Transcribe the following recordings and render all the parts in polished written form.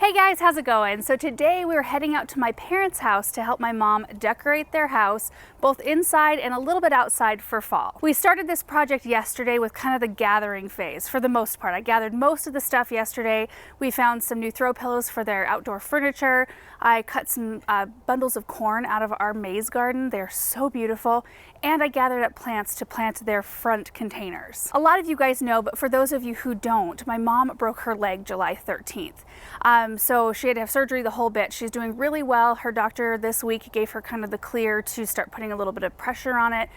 Hey guys, how's it going? So today we're heading out to my parents' house to help my mom decorate their house, both inside and a little bit outside for fall. We started this project yesterday with kind of the gathering phase for the most part. I gathered most of the stuff yesterday. We found some new throw pillows for their outdoor furniture. I cut some bundles of corn out of our maize garden. They're so beautiful. And I gathered up plants to plant their front containers. A lot of you guys know, but for those of you who don't, my mom broke her leg July 13th. So she had to have surgery the whole bit. She's doing really well. Her doctor this week gave her kind of the clear to start putting a little bit of pressure on it,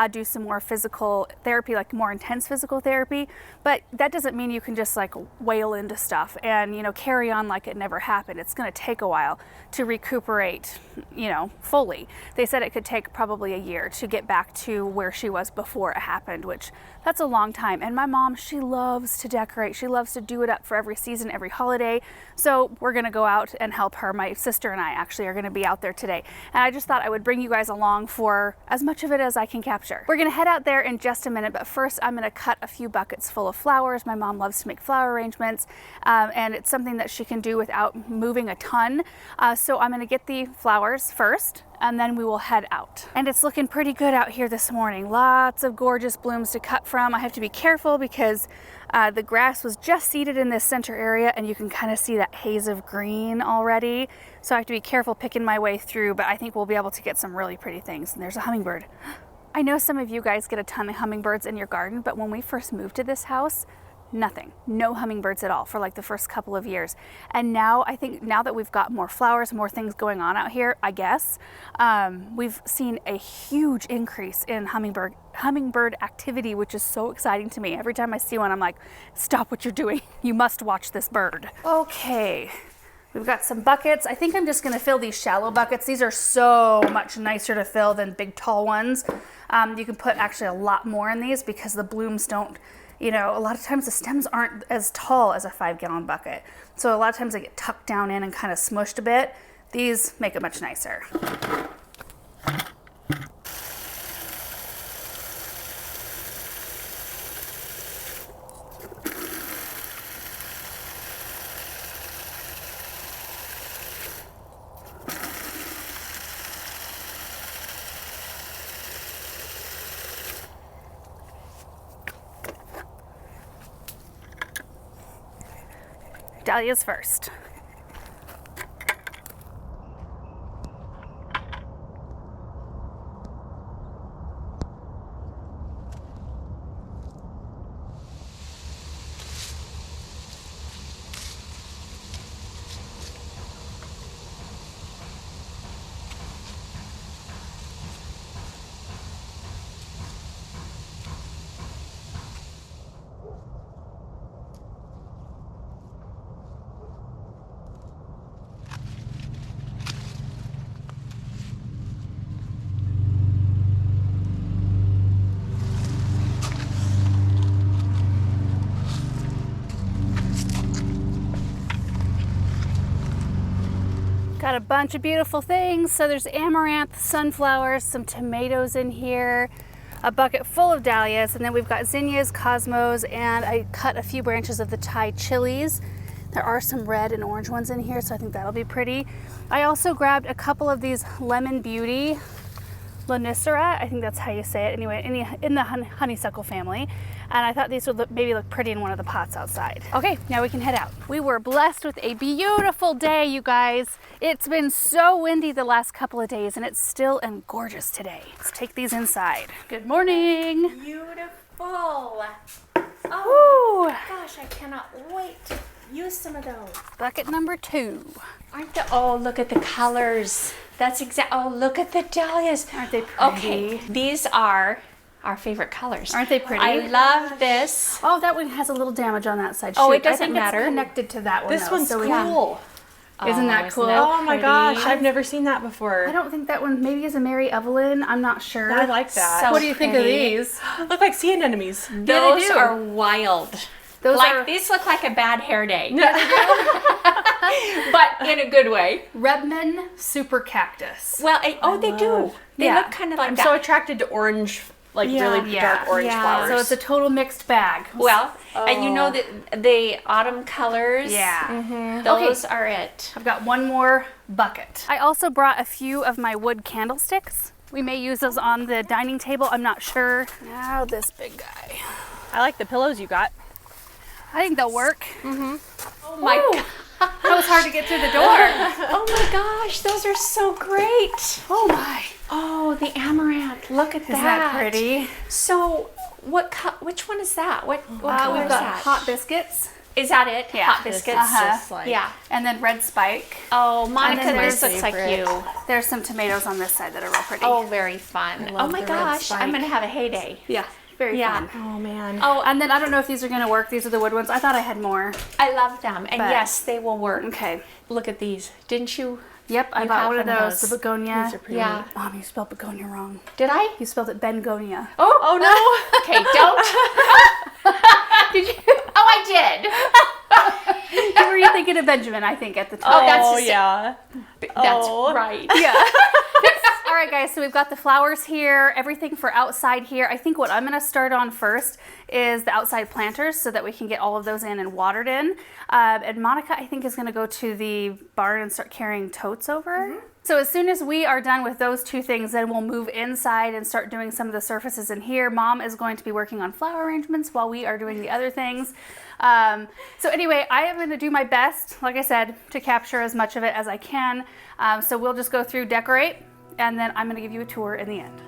do some more physical therapy, like more intense physical therapy. But that doesn't mean you can just like wail into stuff and, you know, carry on like it never happened. It's going to take a while to recuperate, you know, fully. They said it could take probably a year to get back to where she was before it happened, which that's a long time. And my mom, she loves to decorate. She loves to do it up for every season, every holiday. So we're going to go out and help her. My sister and I actually are going to be out there today. And I just thought I would bring you guys along for as much of it as I can capture. We're going to head out there in just a minute, but first I'm going to cut a few buckets full of flowers. My mom loves to make flower arrangements, and it's something that she can do without moving a ton. So I'm going to get the flowers first, and then we will head out. And it's looking pretty good out here this morning. Lots of gorgeous blooms to cut from. I have to be careful because the grass was just seeded in this center area, and you can kind of see that haze of green already. So I have to be careful picking my way through, but I think we'll be able to get some really pretty things. And there's a hummingbird. I know some of you guys get a ton of hummingbirds in your garden, but when we first moved to this house, nothing, no hummingbirds at all for like the first couple of years. And now I think now that we've got more flowers, more things going on out here, I guess, we've seen a huge increase in hummingbird activity, which is so exciting to me. Every time I see one, I'm like, stop what you're doing. You must watch this bird. Okay. We've got some buckets. I think I'm just gonna fill these shallow buckets. These are so much nicer to fill than big tall ones. You can put actually a lot more in these because the blooms don't, you know, a lot of times the stems aren't as tall as a 5-gallon bucket. So a lot of times they get tucked down in and kind of smushed a bit. These make it much nicer. Dahlias first. Got a bunch of beautiful things. So there's amaranth, sunflowers, some tomatoes in here, a bucket full of dahlias, and then we've got zinnias, cosmos, and I cut a few branches of the Thai chilies. There are some red and orange ones in here, so I think that'll be pretty. I also grabbed a couple of these Lemon Beauty Lonicera, I think that's how you say it, anyway, in the honeysuckle family. And I thought these would maybe look pretty in one of the pots outside. Okay, now we can head out. We were blessed with a beautiful day, you guys. It's been so windy the last couple of days, and it's still and gorgeous today. Let's take these inside. Good morning. Beautiful. Oh my gosh, I cannot wait to use some of those. Bucket number 2. Aren't they? Oh, look at the colors. That's exact. Oh, look at the dahlias. Aren't they pretty? Okay, these are our favorite colors. Aren't they pretty? I love this. Oh, that one has a little damage on that side. Oh, Shoot, it doesn't I think matter. It's connected to that one. This though, one's so cool. Isn't that cool? Oh my pretty? gosh, I've never seen that before. I don't think that one maybe is a Mary Evelyn. I'm not sure. I like that. So What do you think of pretty. these? Look like sea anemones. Those do. are wild. Those like are these look like a bad hair day. But in a good way. Redmond Super Cactus. Well, they do. They Yeah. look kind of like I'm that. so attracted to orange like really Yeah. dark orange Yeah. flowers. So it's a total mixed bag. Well, and you know that the autumn colors, Yeah. those are it. I've got one more bucket. I also brought a few of my wood candlesticks. We may use those on the dining table. I'm not sure. Now this big guy. I like the pillows you got. I think they'll work. Oh my Ooh. That was hard to get through the door. Oh my gosh, those are so great. Oh my. Oh, the amaranth. Look at Isn't that pretty? So, which one is that? What color We've is got that? hot biscuits. Is that it? Yeah. Hot biscuits. Uh-huh. like- Yeah. And then red spike. Oh, Monica, then this there's looks like favorite. you. There's some tomatoes on this side that are real pretty. Oh, very fun. Oh love my the red gosh, spike. I'm gonna have a heyday. yeah. Very Yeah. fun. Oh man. Oh, And then I don't know if these are going to work. These are the wood ones. I thought I had more. I love them, and But- yes, they will work. Okay. Look at these. Didn't you? Yep, I You bought have one of one of those. those. The begonia. These are pretty. Yeah. Mom, you spelled begonia wrong. Did I? You spelled it Bengonia. Oh no. Okay, don't. Did you? Oh, I did. Who were you thinking of Benjamin, I think, at the time? Oh, that's Oh the sa- yeah. That's Oh. right. Yeah. All right, guys, so we've got the flowers here, everything for outside here. I think what I'm going to start on first is the outside planters so that we can get all of those in and watered in. And Monica, I think, is going to go to the barn and start carrying totes over. So as soon as we are done with those two things, then we'll move inside and start doing some of the surfaces in here. Mom is going to be working on flower arrangements while we are doing the other things. So anyway, I am going to do my best, like I said, to capture as much of it as I can. So we'll just go through, decorate, and then I'm going to give you a tour in the end.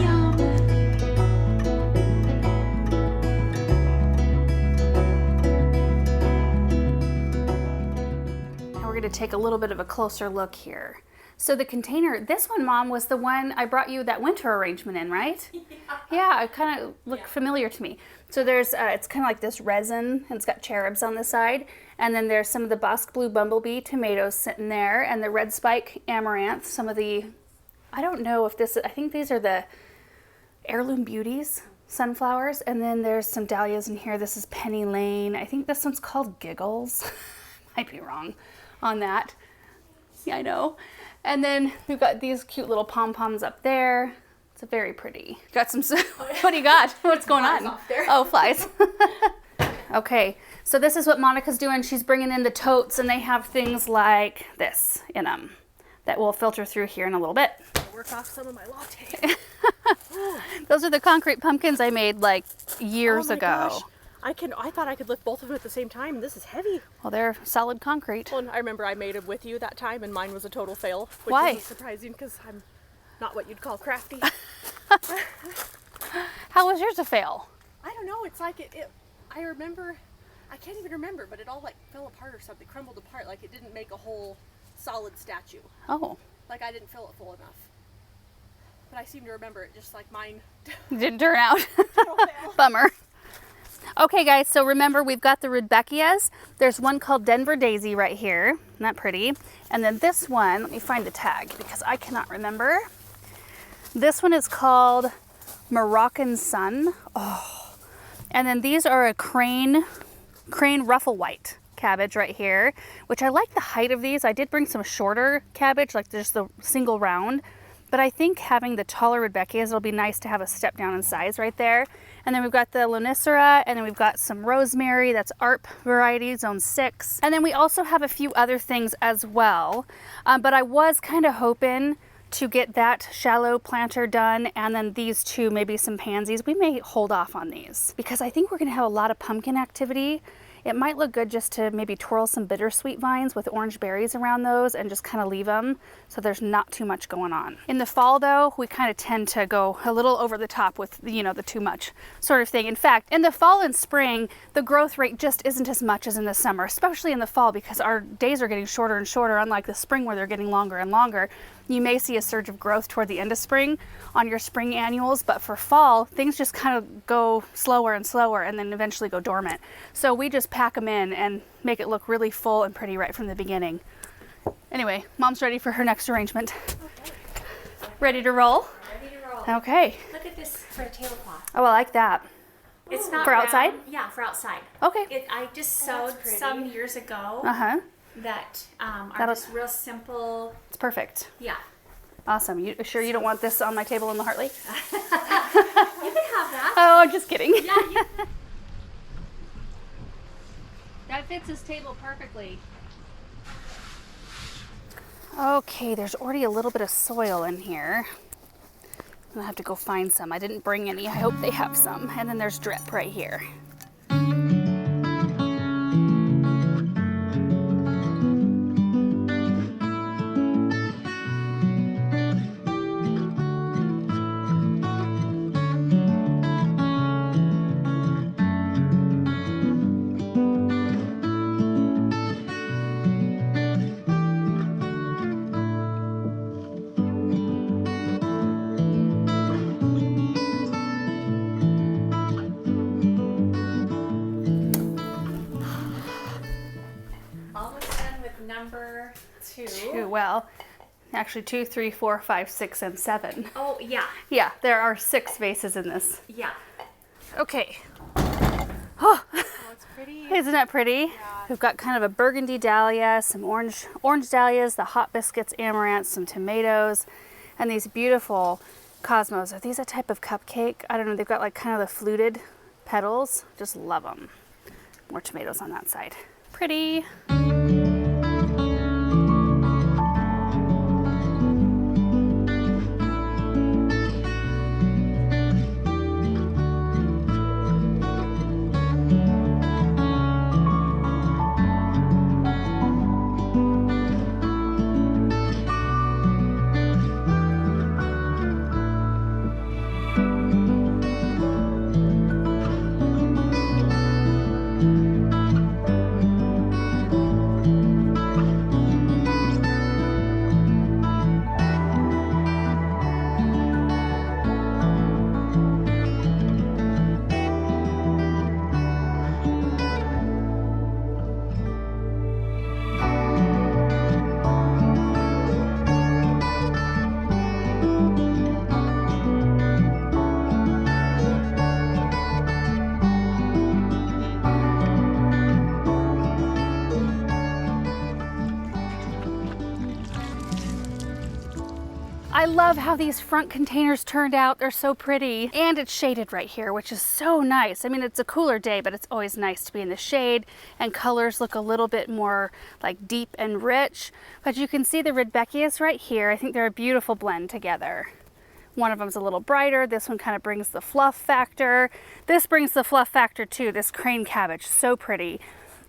Yum. Now we're going to take a little bit of a closer look here. So the container, this one, Mom, was the one I brought you that winter arrangement in, right? Yeah, it kind of looked familiar to me. So there's, it's kind of like this resin, and it's got cherubs on the side. And then there's some of the Bosque Blue Bumblebee tomatoes sitting there, and the red spike amaranth, some of the, I don't know if this, I think these are the Heirloom Beauties sunflowers. And then there's some dahlias in here. This is Penny Lane. I think this one's called Giggles. Might be wrong on that. Yeah, I know. And then we've got these cute little pom-poms up there. It's very pretty. Got some, what do you got? What's going on? off there. Oh, flies. Okay, so this is what Monica's doing. She's bringing in the totes, and they have things like this in them that will filter through here in a little bit. Work off some of my latte. Those are the concrete pumpkins I made like years Oh my ago. gosh. I thought I could lift both of them at the same time. This is heavy. Well, they're solid concrete. Well, and I remember I made them with you that time, and mine was a total fail. Which Why? is surprising because I'm not what you'd call crafty. How was yours a fail? I don't know. It's like I remember. I can't even remember, but it all like fell apart or something, crumbled apart. Like it didn't make a whole solid statue. Oh, Like I didn't fill it full enough. But I seem to remember it just like mine. didn't turn out. Total fail. Bummer. Okay, guys, so remember we've got the Rudbeckias. There's one called Denver Daisy right here. Isn't that pretty? And then this one, let me find the tag because I cannot remember. This one is called Moroccan Sun. Oh. And then these are a crane ruffle white cabbage right here, which I like the height of these. I did bring some shorter cabbage, like just the single round. But I think having the taller Rudbeckias, it'll be nice to have a step down in size right there. And then we've got the Lonicera, and then we've got some rosemary, that's ARP variety, zone 6. And then we also have a few other things as well. But I was kind of hoping to get that shallow planter done, and then these two, maybe some pansies. We may hold off on these because I think we're gonna have a lot of pumpkin activity. It might look good just to maybe twirl some bittersweet vines with orange berries around those and just kind of leave them so there's not too much going on. In the fall though, we kind of tend to go a little over the top with, you know, the too much sort of thing. In fact, in the fall and spring, the growth rate just isn't as much as in the summer, especially in the fall because our days are getting shorter and shorter, unlike the spring where they're getting longer and longer. You may see a surge of growth toward the end of spring on your spring annuals, but for fall, things just kind of go slower and slower and then eventually go dormant. So we just pack them in and make it look really full and pretty right from the beginning. Anyway, Mom's ready for her next arrangement. Ready to roll? Ready to roll. Okay. Look at this for a tablecloth. Oh, I like that. It's not For outside? round. Yeah, for outside. Okay. I just sewed some years ago Uh-huh. that are That'll- just real simple. It's perfect. Yeah. Awesome. You sure you don't want this on my table in the Hartley? You can have that. Oh, I'm just kidding. Yeah, you That fits this table perfectly. Okay, there's already a little bit of soil in here. I'm gonna have to go find some. I didn't bring any. I hope they have some. And then there's drip right here. almost done with number 2. Well, actually 2, 3, 4, 5, 6, and 7. Oh, yeah. Yeah, there are 6 vases in this. Yeah. Okay. Oh, it's pretty. Isn't that pretty? We've got kind of a burgundy dahlia, some orange dahlias, the hot biscuits, amaranth, some tomatoes, and these beautiful cosmos. Are these a type of cupcake? I don't know. They've got like kind of the fluted petals. Just love them. More tomatoes on that side. Pretty. I love how these front containers turned out. They're so pretty. And it's shaded right here, which is so nice. I mean, it's a cooler day, but it's always nice to be in the shade, and colors look a little bit more like deep and rich. But you can see the Rudbeckias right here. I think they're a beautiful blend together. One of them's a little brighter. This one kind of brings the fluff factor. This brings the fluff factor too, this crane cabbage, so pretty.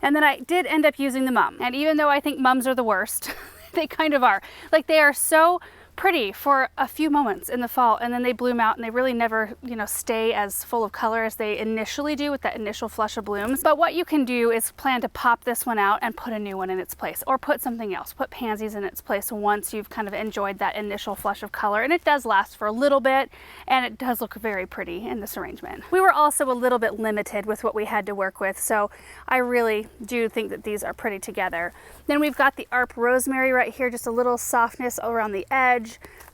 And then I did end up using the mum. And even though I think mums are the worst, they kind of are. Like, they are so pretty for a few moments in the fall, and then they bloom out, and they really never, you know, stay as full of color as they initially do with that initial flush of blooms. But what you can do is plan to pop this one out and put a new one in its place, or put something else, put pansies in its place once you've kind of enjoyed that initial flush of color. And it does last for a little bit, and it does look very pretty in this arrangement. We were also a little bit limited with what we had to work with, so I really do think that these are pretty together. Then we've got the ARP rosemary right here, just a little softness around the edge.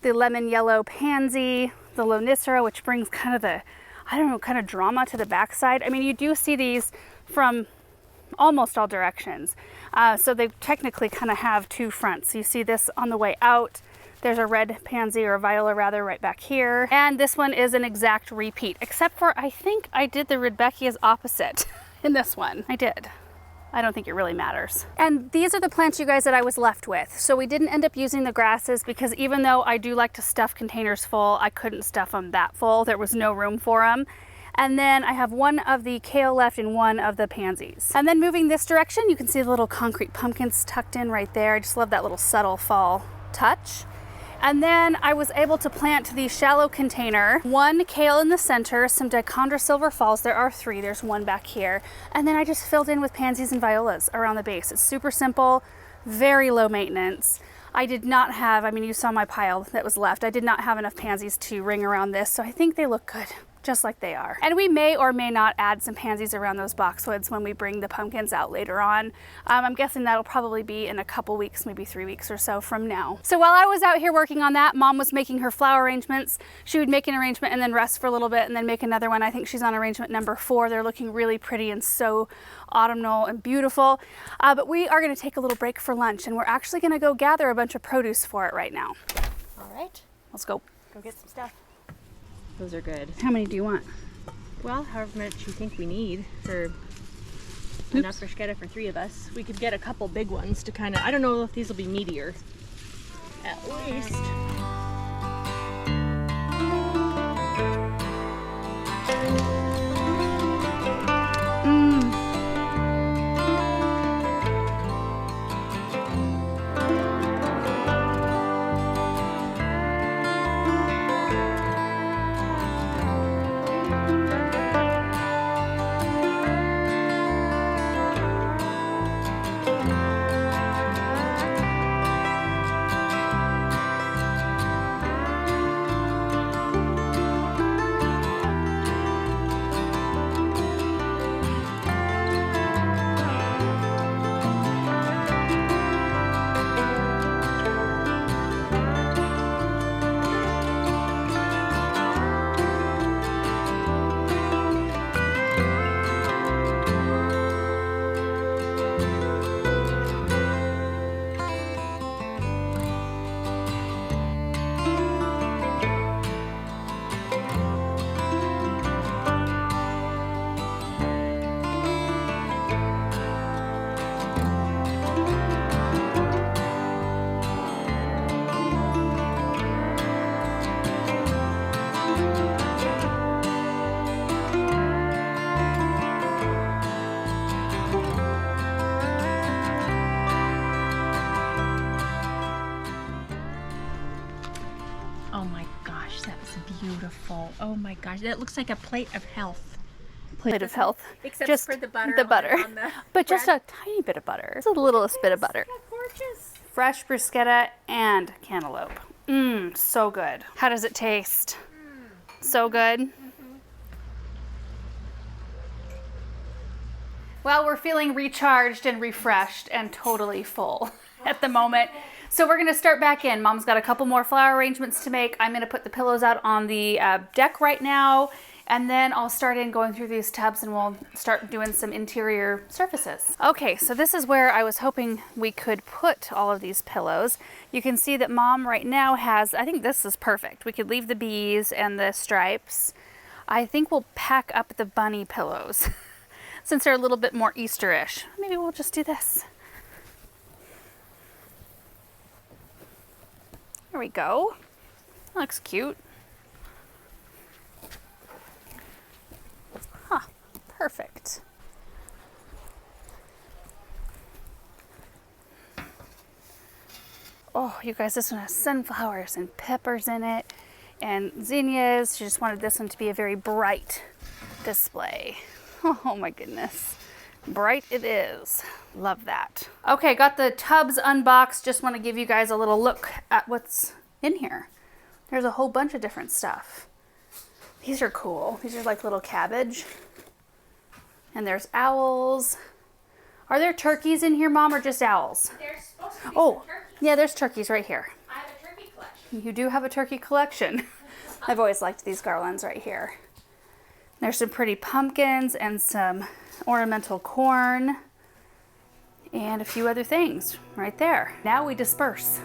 The lemon yellow pansy, the lonicera, which brings kind of the, I don't know, kind of drama to the backside. I mean, you do see these from almost all directions. So they technically kind of have two fronts. You see this on the way out. There's a red pansy, or a viola rather, right back here. And this one is an exact repeat, except for I think I did the Rudbeckia's opposite in this one. I did. I don't think it really matters. And these are the plants, you guys, that I was left with. So we didn't end up using the grasses because even though I do like to stuff containers full, I couldn't stuff them that full. There was no room for them. And then I have one of the kale left and one of the pansies. And then moving this direction, you can see the little concrete pumpkins tucked in right there. I just love that little subtle fall touch. And then I was able to plant the shallow container, one kale in the center, some Dichondra silver falls. There are 3, there's one back here. And then I just filled in with pansies and violas around the base. It's super simple, very low maintenance. I did not have, I mean, you saw my pile that was left. I did not have enough pansies to ring around this, so I think they look good just like they are. And we may or may not add some pansies around those boxwoods when we bring the pumpkins out later on. I'm guessing that'll probably be in a couple weeks, maybe 3 weeks or so from now. So while I was out here working on that, Mom was making her flower arrangements. She would make an arrangement and then rest for a little bit and then make another one. I think she's on arrangement number 4. They're looking really pretty and so autumnal and beautiful. But we are gonna take a little break for lunch, and we're actually gonna go gather a bunch of produce for it right now. All right, Let's go. go get some stuff. Those are good. How many do you want? Well, however much you think we need for enough bruschetta for 3 of us. We could get a couple big ones to kind of, I don't know if these will be meatier. At least. Oh my gosh, that's beautiful. Oh my gosh, that looks like a plate of health. Plate of health. Except Just for the butter. The butter. On the But just bread. a tiny bit of butter. It's the littlest bit of butter. Gorgeous. Fresh bruschetta and cantaloupe. Mmm, so good. How does it taste? So good. Well, we're feeling recharged and refreshed and totally full at the moment. So we're gonna start back in. Mom's got a couple more flower arrangements to make. I'm gonna put the pillows out on the deck right now, and then I'll start in going through these tubs and we'll start doing some interior surfaces. Okay, so this is where I was hoping we could put all of these pillows. You can see that Mom right now has, I think this is perfect. We could leave the bees and the stripes. I think we'll pack up the bunny pillows since they're a little bit more Easterish. Maybe we'll just do this. There we go. That looks cute. Huh, perfect. Oh, you guys, this one has sunflowers and peppers in it and zinnias. She just wanted this one to be a very bright display. Oh my goodness. Bright it is. Love that. Okay, got the tubs unboxed. Just want to give you guys a little look at what's in here. There's a whole bunch of different stuff. These are cool. These are like little cabbage. And there's owls. Are there turkeys in here, Mom, or just owls? There's supposed to be Oh, some turkeys. yeah, there's turkeys right here. I have a turkey collection. You do have a turkey collection. I've always liked these garlands right here. There's some pretty pumpkins and some ornamental corn and a few other things right there. Now we disperse.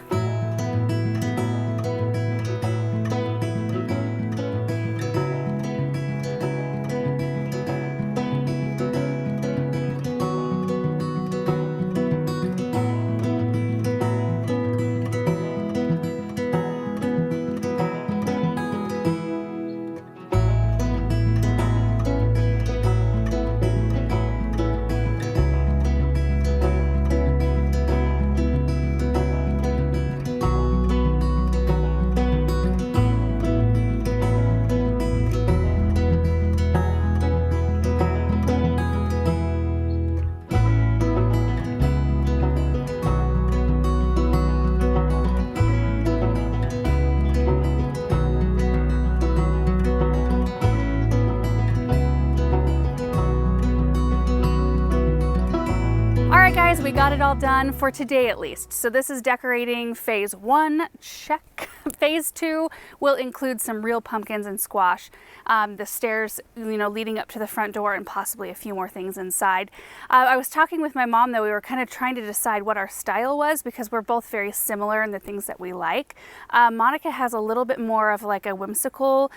guys, we got it all done for today at least. So this is decorating phase 1, check. Phase 2 will include some real pumpkins and squash, the stairs, leading up to the front door, and possibly a few more things inside. I was talking with my mom, though. We were kind of trying to decide what our style was because we're both very similar in the things that we like. Monica has a little bit more of like a whimsical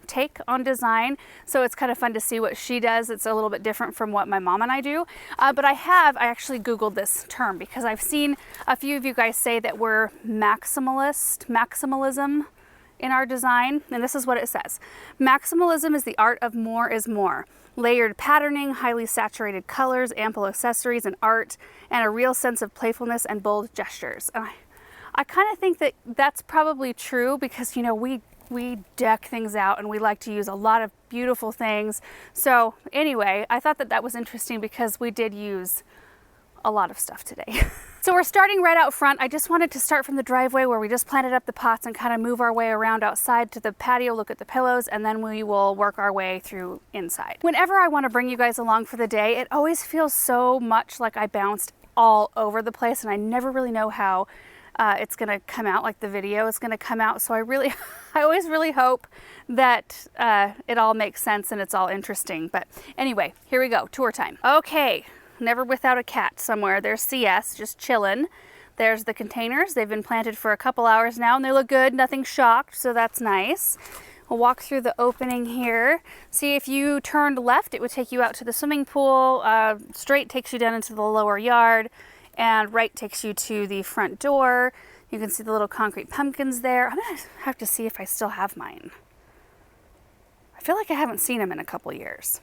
take on design, so it's kind of fun to see what she does. It's a little bit different from what my mom and I do, but I actually googled this term because I've seen a few of you guys say that we're maximalism in our design, and this is what it says. Maximalism is the art of more is more. Layered patterning, highly saturated colors, ample accessories and art, and a real sense of playfulness and bold gestures. And I kind of think that that's probably true because we deck things out and we like to use a lot of beautiful things. So anyway, I thought that was interesting because we did use a lot of stuff today. So we're starting right out front. I just wanted to start from the driveway where we just planted up the pots and kind of move our way around outside to the patio, look at the pillows, and then we will work our way through inside. Whenever I want to bring you guys along for the day, it always feels so much like I bounced all over the place and I never really know how it's going to come out, like the video is going to come out. So I always really hope that it all makes sense and it's all interesting. But anyway, here we go, tour time. Okay, never without a cat somewhere. There's CS just chilling. There's the containers. They've been planted for a couple hours now and they look good, nothing shocked, so that's nice. We'll walk through the opening here. See, if you turned left, it would take you out to the swimming pool. Straight takes you down into the lower yard. And right takes you to the front door. You can see the little concrete pumpkins there. I'm gonna have to see if I still have mine. I feel like I haven't seen them in a couple years.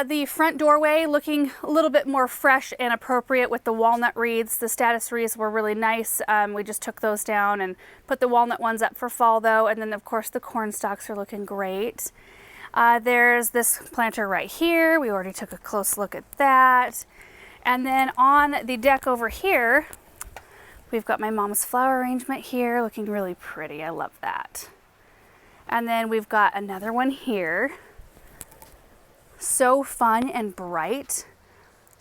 The front doorway looking a little bit more fresh and appropriate with the walnut wreaths. The status wreaths were really nice. We just took those down and put the walnut ones up for fall though. And then of course the corn stalks are looking great. There's this planter right here. We already took a close look at that. And then on the deck over here, we've got my mom's flower arrangement here, looking really pretty. I love that. And then we've got another one here. So fun and bright.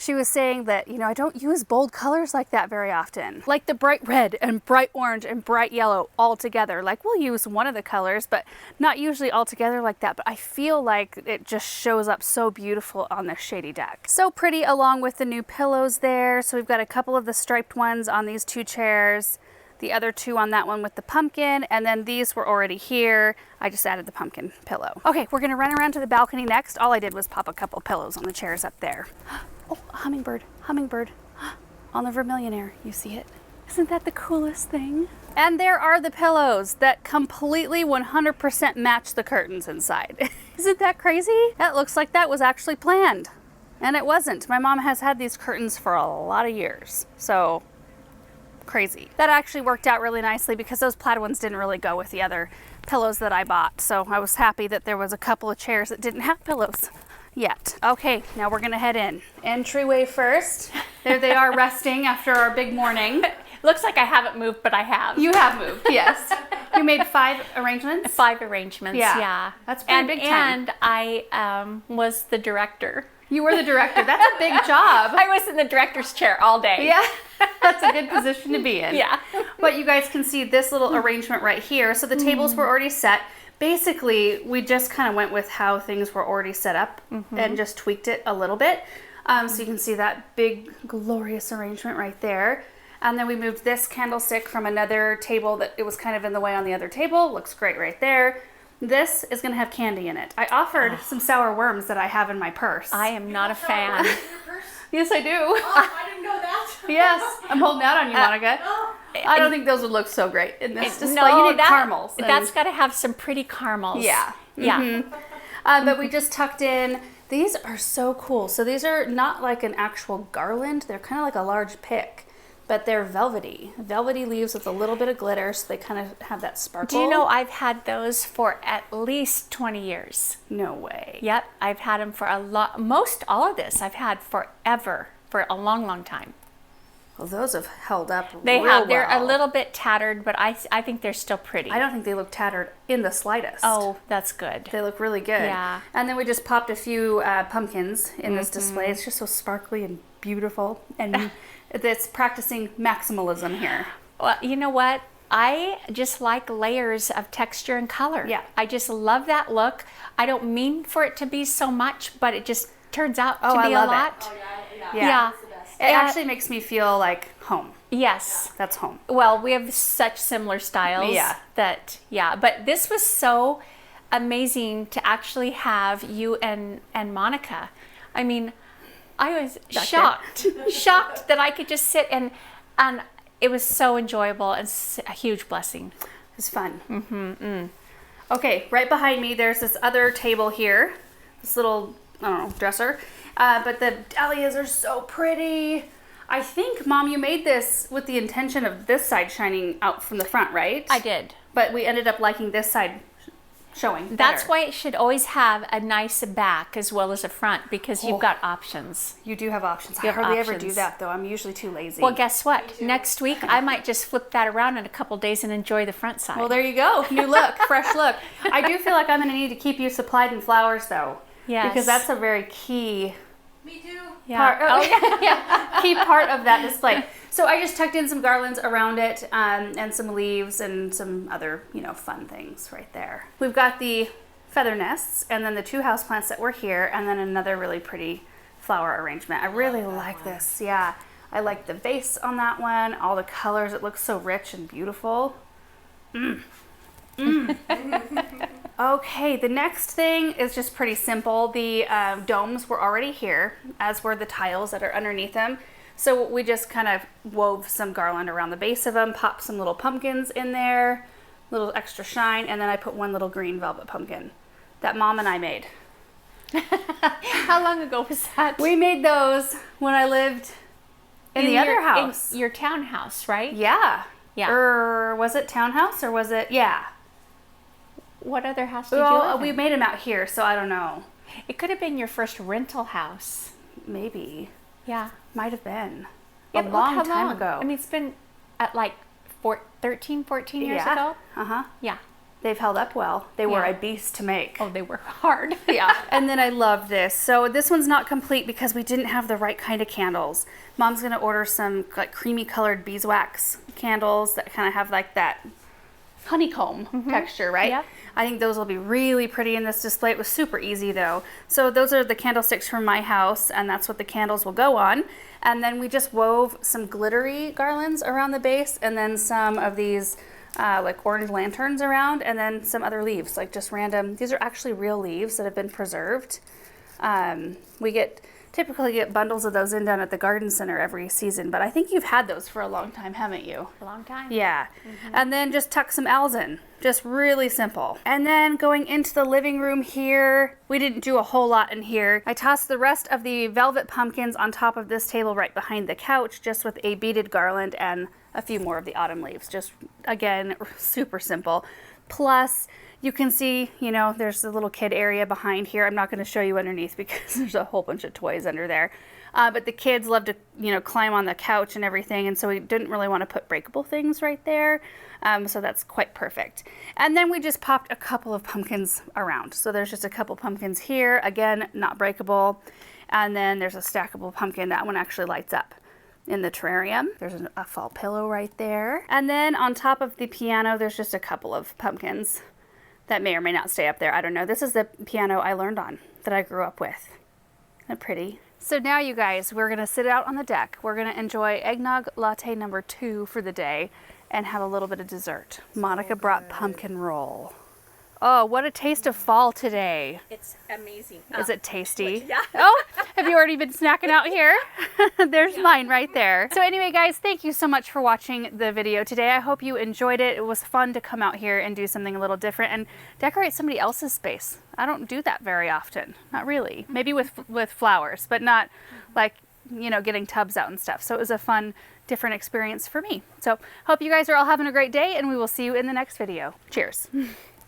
She was saying that, I don't use bold colors like that very often. Like the bright red and bright orange and bright yellow all together. Like we'll use one of the colors, but not usually all together like that. But I feel like it just shows up so beautiful on this shady deck. So pretty along with the new pillows there. So we've got a couple of the striped ones on these two chairs. The other two on that one with the pumpkin, and then these were already here. I just added the pumpkin pillow. Okay, we're gonna run around to the balcony next. All I did was pop a couple pillows on the chairs up there. Oh, a hummingbird on the Vermillionaire. You see it? Isn't that the coolest thing? And there are the pillows that completely 100% match the curtains inside. Isn't that crazy? That looks like that was actually planned. And it wasn't. My mom has had these curtains for a lot of years. So crazy. That actually worked out really nicely because those plaid ones didn't really go with the other pillows that I bought. So I was happy that there was a couple of chairs that didn't have pillows yet. Okay, now we're gonna head in. Entryway first. There they are resting after our big morning. Looks like I haven't moved, but I have. You have moved, yes. You made 5 arrangements? 5 arrangements, yeah. That's pretty big time. And I was the director. You were the director. That's a big job. I was in the director's chair all day. Yeah, that's a good position to be in. Yeah. But you guys can see this little arrangement right here. So the tables were already set. Basically, we just kind of went with how things were already set up and just tweaked it a little bit. So you can see that big, glorious arrangement right there. And then we moved this candlestick from another table that it was kind of in the way on the other table. Looks great right there. This is going to have candy in it. I offered some sour worms that I have in my purse. I am not a fan. Yes, I do. Oh, I didn't know that. Yes, I'm holding out on you, Monica. I don't think those would look so great in this display. No, you need caramels. That's got to have some pretty caramels. Yeah. Yeah. But we just tucked in. These are so cool. So these are not like an actual garland. They're kind of like a large pick. But they're velvety. Velvety leaves with a little bit of glitter, so they kind of have that sparkle. Do you know I've had those for at least 20 years? No way. Yep, I've had them for a lot. Most all of this I've had forever, for a long, long time. Well, those have held up They real have. They're a well. little bit tattered, but I think they're still pretty. I don't think they look tattered in the slightest. Oh, that's good. They look really good. Yeah. And then we just popped a few pumpkins in this display. It's just so sparkly and beautiful. And it's practicing maximalism here. Well, you know what? I just like layers of texture and color. Yeah. I just love that look. I don't mean for it to be so much, but it just turns out to I be a love it. lot. Yeah. It And- actually makes me feel like home. Yes. That's home. Well, we have such similar styles. Yeah. But this was so amazing to actually have you and Monica. I mean, I was shocked that I could just sit and it was so enjoyable and a huge blessing. It's fun. Okay, right behind me, there's this other table here. This little, I don't know, dresser. But the dahlias are so pretty. I think, Mom, you made this with the intention of this side shining out from the front, right? I did. But we ended up liking this side showing That's better. why it should always have a nice back as well as a front, because you've got options. You do have options. I You have hardly ever do options. that, though. I'm usually too lazy. Well, guess what? Next week, I might just flip that around in a couple days and enjoy the front side. Well, there you go. New look, fresh look. I do feel like I'm going to need to keep you supplied in flowers, though. Yes. Because that's a very key yeah. part, key part of that display. So I just tucked in some garlands around it, and some leaves and some other, fun things right there. We've got the feather nests, and then the 2 houseplants that were here, and then another really pretty flower arrangement. I really like this. Yeah, I like the vase on that one. All the colors. It looks so rich and beautiful. Okay, the next thing is just pretty simple. The domes were already here, as were the tiles that are underneath them. So we just kind of wove some garland around the base of them, popped some little pumpkins in there, little extra shine, and then I put one little green velvet pumpkin that Mom and I made. How long ago was that? We made those when I lived in the other house. In your townhouse, right? Yeah. Yeah. Or was it townhouse or was it? Yeah. What other house did you Well, live we in? made them out here, so I don't know. It could have been your first rental house. Maybe. Yeah. Might have been. Yeah, A but look long how time long. ago. I mean, it's been at like 13, 14 years Yeah. ago. Uh-huh. Yeah. They've held up well. They were Yeah. a beast to make. Oh, they were hard. Yeah. And then I love this. So this one's not complete because we didn't have the right kind of candles. Mom's going to order some like creamy colored beeswax candles that kind of have like that honeycomb texture, right? Yep. I think those will be really pretty in this display. It was super easy though. So those are the candlesticks from my house, and that's what the candles will go on. And then we just wove some glittery garlands around the base, and then some of these like orange lanterns around, and then some other leaves, like just random. These are actually real leaves that have been preserved. We typically get bundles of those in down at the garden center every season, but I think you've had those for a long time, haven't you? A long time. Yeah. And then just tuck some owls in. Just really simple. And then going into the living room here, we didn't do a whole lot in here. I tossed the rest of the velvet pumpkins on top of this table right behind the couch, just with a beaded garland and a few more of the autumn leaves. Just, again, super simple. Plus, you can see, there's a little kid area behind here. I'm not going to show you underneath because there's a whole bunch of toys under there. But the kids love to, climb on the couch and everything. And so we didn't really want to put breakable things right there. So that's quite perfect. And then we just popped a couple of pumpkins around. So there's just a couple pumpkins here. Again, not breakable. And then there's a stackable pumpkin. That one actually lights up in the terrarium. There's a fall pillow right there. And then on top of the piano, there's just a couple of pumpkins that may or may not stay up there. I don't know. This is the piano I learned on, that I grew up with. Isn't it pretty? So now, you guys, we're going to sit out on the deck. We're going to enjoy eggnog latte number 2 for the day and have a little bit of dessert. Monica brought pumpkin roll. Oh, what a taste of fall today. It's amazing. Is it tasty? Yeah. Oh, have you already been snacking out here? There's mine right there. So anyway, guys, thank you so much for watching the video today. I hope you enjoyed it. It was fun to come out here and do something a little different and decorate somebody else's space. I don't do that very often. Not really. Maybe with flowers, but not like, getting tubs out and stuff. So it was a fun, different experience for me. So hope you guys are all having a great day, and we will see you in the next video. Cheers.